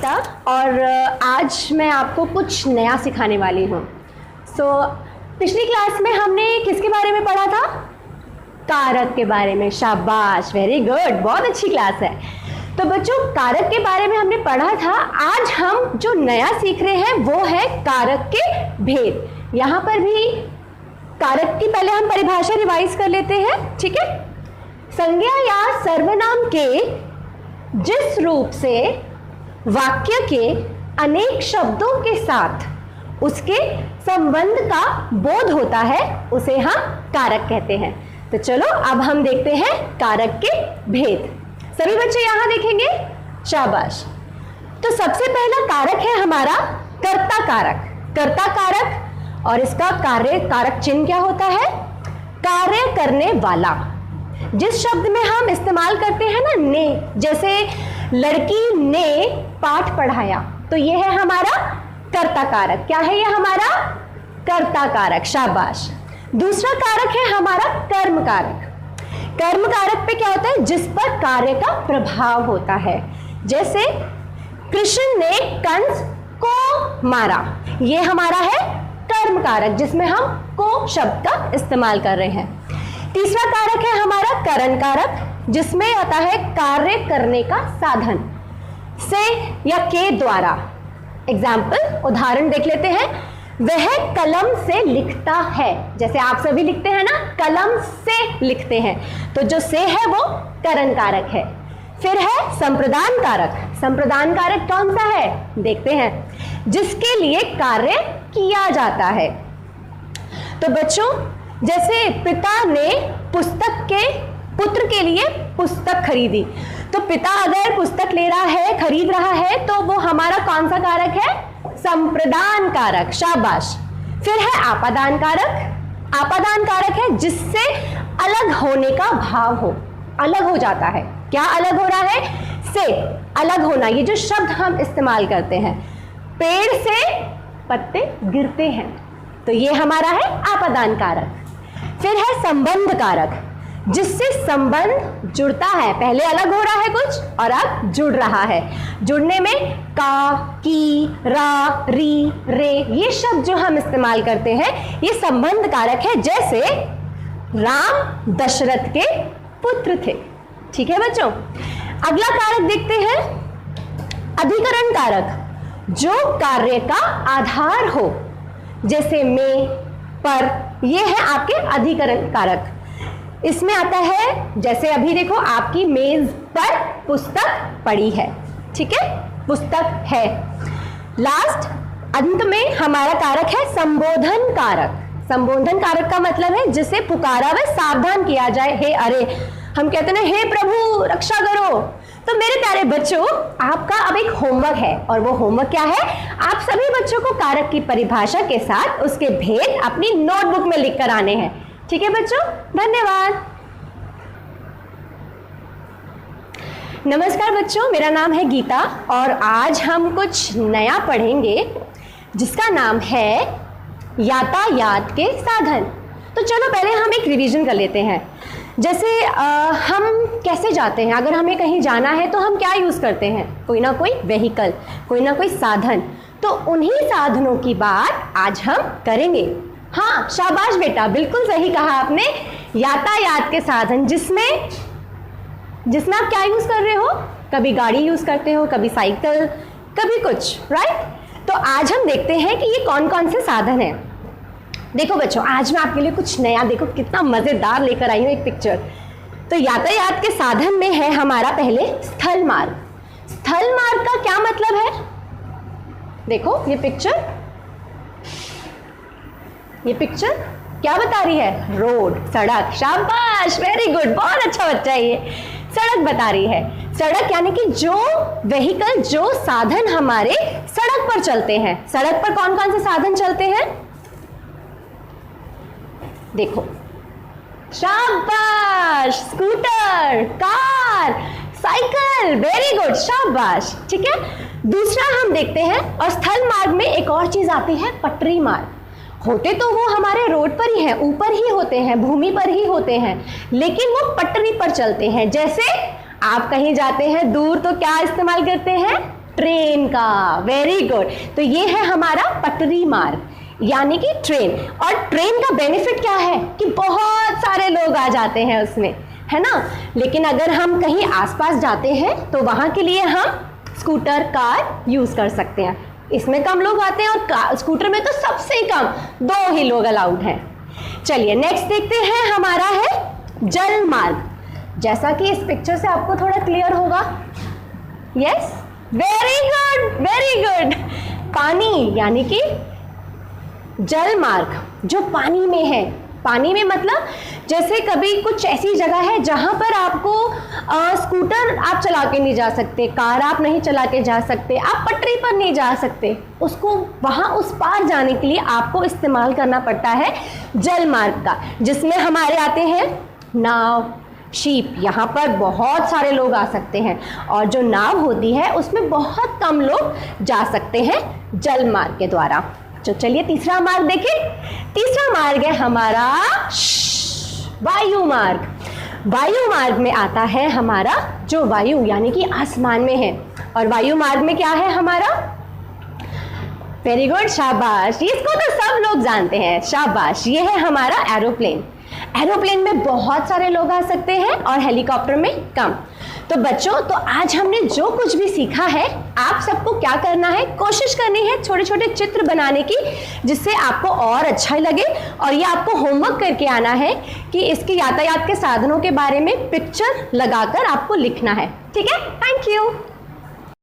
गीता और आज मैं आपको कुछ नया सिखाने वाली हूँ। पिछली क्लास में हमने किसके बारे में पढ़ा था? कारक के बारे में। शाबाश, वेरी गुड, बहुत अच्छी क्लास है। तो बच्चों, कारक के बारे में हमने पढ़ा था। आज हम जो नया सीख रहे हैं वो है कारक के भेद। यहाँ पर भी कारक की पहले हम परिभाषा रिवाइज कर लेते हैं, ठीक है। संज्ञा या सर्वनाम के जिस रूप से वाक्य के अनेक शब्दों के साथ उसके संबंध का बोध होता है उसे हम कारक कहते हैं। तो चलो अब हम देखते हैं कारक के भेद। सभी बच्चे यहां देखेंगे, शाबाश। तो सबसे पहला कारक है हमारा कर्ता कारक। कर्ता कारक और इसका कार्य कारक चिन्ह क्या होता है? कार्य करने वाला। जिस शब्द में हम इस्तेमाल करते हैं ना ने, जैसे लड़की ने पाठ पढ़ाया, तो ये है हमारा कर्ता कारक। क्या है ये हमारा? कर्ता कारक, शाबाश। दूसरा कारक है हमारा कर्म कारक। कर्म कारक पे क्या होता है? जिस पर कार्य का प्रभाव होता है। जैसे कृष्ण ने कंस को मारा, ये हमारा है कर्म कारक, जिसमें हम को शब्द का इस्तेमाल कर रहे हैं। तीसरा कारक है हमारा करण कारक, जिसमें आता है कार्य करने का साधन से या के द्वारा। एग्जाम्पल, उदाहरण देख लेते हैं। वह कलम से लिखता है, जैसे आप सभी लिखते हैं ना, कलम से लिखते हैं, तो जो से है वो करण कारक है। फिर है संप्रदान कारक। संप्रदान कारक कौन सा है? देखते हैं। जिसके लिए कार्य किया जाता है। तो बच्चों, जैसे पिता ने पुस्तक के पुत्र के लिए पुस्तक खरीदी, तो पिता अगर पुस्तक ले रहा है, खरीद रहा है, तो वो हमारा कौन सा कारक है? संप्रदान कारक, शाबाश। फिर है आपादान कारक। आपादान कारक है जिससे अलग होने का भाव हो, अलग हो जाता है। क्या अलग हो रहा है? से अलग होना। ये जो शब्द हम इस्तेमाल करते हैं, पेड़ से पत्ते गिरते हैं, तो ये हमारा है आपादान कारक। फिर है संबंध कारक, जिससे संबंध जुड़ता है। पहले अलग हो रहा है कुछ और अब जुड़ रहा है। जुड़ने में का, की, रा, री, रे, ये शब्द जो हम इस्तेमाल करते हैं ये संबंध कारक है। जैसे राम दशरथ के पुत्र थे, ठीक है बच्चों। अगला कारक देखते हैं, अधिकरण कारक, जो कार्य का आधार हो। जैसे में, पर, ये है आपके अधिकरण कारक। इसमें आता है, जैसे अभी देखो आपकी मेज पर पुस्तक पड़ी है, ठीक है, पुस्तक है। लास्ट अंत में हमारा कारक है संबोधन कारक। संबोधन कारक का मतलब है जिसे पुकारा व सावधान किया जाए। हे, अरे, हम कहते हैं हे प्रभु रक्षा करो। तो मेरे प्यारे बच्चों, आपका अब एक होमवर्क है, और वो होमवर्क क्या है? आप सभी बच्चों को कारक की परिभाषा के साथ उसके भेद अपनी नोटबुक में लिख कर आने हैं, ठीक है बच्चों। धन्यवाद। नमस्कार बच्चों, मेरा नाम है गीता और आज हम कुछ नया पढ़ेंगे जिसका नाम है यातायात के साधन। तो चलो पहले हम एक रिवीजन कर लेते हैं। जैसे हम कैसे जाते हैं? अगर हमें कहीं जाना है तो हम क्या यूज़ करते हैं? कोई ना कोई व्हीकल, कोई ना कोई साधन। तो उन्हीं साधनों की बात आज हम करेंगे। हाँ, शाबाश बेटा, बिल्कुल सही कहा आपने। यातायात के साधन, जिसमें आप क्या यूज़ कर रहे हो? कभी गाड़ी यूज़ करते हो, कभी साइकिल, कभी कुछ, राइट। तो आज हम देखते हैं कि ये कौन कौन से साधन हैं। देखो बच्चों, आज मैं आपके लिए कुछ नया, देखो कितना मज़ेदार लेकर आई हूँ एक पिक्चर। तो यातायात के साधन में है हमारा पहले स्थल मार्ग। स्थल मार्ग का क्या मतलब है? देखो ये पिक्चर क्या बता रही है? रोड, सड़क। शाबाश, वेरी गुड, बहुत अच्छा बच्चा है ये। सड़क बता रही है। सड़क यानी कि जो व्हीकल, जो साधन हमारे सड़क पर चलते हैं। सड़क पर कौन कौन से साधन चलते हैं? देखो, शाबाश, scooter, car, cycle, very good, शाबाश, ठीक है। दूसरा हम देखते हैं, और स्थल मार्ग में एक और चीज आती है, पटरी मार्ग। होते तो वो हमारे रोड पर ही हैं, ऊपर ही होते हैं, भूमि पर ही होते हैं, लेकिन वो पटरी पर चलते हैं। जैसे आप कहीं जाते हैं दूर तो क्या इस्तेमाल करते हैं? ट्रेन का। Very good. तो ये है हमारा पटरी मार्ग यानी कि ट्रेन। और ट्रेन का बेनिफिट क्या है कि बहुत सारे लोग आ जाते हैं उसमें, है ना। लेकिन अगर हम कहीं आसपास जाते हैं तो वहां के लिए हम स्कूटर, कार यूज कर सकते हैं। इसमें कम लोग आते हैं और स्कूटर में तो सबसे कम 2 ही लोग अलाउड हैं। चलिए नेक्स्ट देखते हैं, हमारा है जल मार्ग। जैसा कि इस पिक्चर से आपको थोड़ा क्लियर होगा। Yes, very good, very good. पानी यानी कि जल मार्ग जो पानी में है। पानी में मतलब जैसे कभी कुछ ऐसी जगह है जहां पर आपको स्कूटर आप चला के नहीं जा सकते, कार आप नहीं चला के जा सकते, आप पटरी पर नहीं जा सकते, उसको वहां उस पार जाने के लिए आपको इस्तेमाल करना पड़ता है जल मार्ग का, जिसमें हमारे आते हैं नाव, शिप। यहाँ पर बहुत सारे लोग आ सकते हैं और जो नाव होती है उसमें बहुत कम लोग जा सकते हैं जल मार्ग के द्वारा। तो चलिए तीसरा मार्ग देखें। तीसरा मार्ग है हमारा वायु मार्ग। वायु मार्ग में आता है हमारा जो वायु यानी कि आसमान में है। और वायु मार्ग में क्या है हमारा? वेरी गुड, शाबाश, इसको तो सब लोग जानते हैं, शाबाश। ये है हमारा एरोप्लेन। एरोप्लेन में बहुत सारे लोग आ सकते हैं और हेलीकॉप्टर में कम। तो बच्चों, तो आज हमने जो कुछ भी सीखा है, आप सबको क्या करना है, कोशिश करनी है छोटे छोटे चित्र बनाने की, जिससे आपको और अच्छा लगे। और ये आपको होमवर्क करके आना है कि इसके यातायात के साधनों के बारे में पिक्चर लगाकर आपको लिखना है। ठीक है, थैंक यू।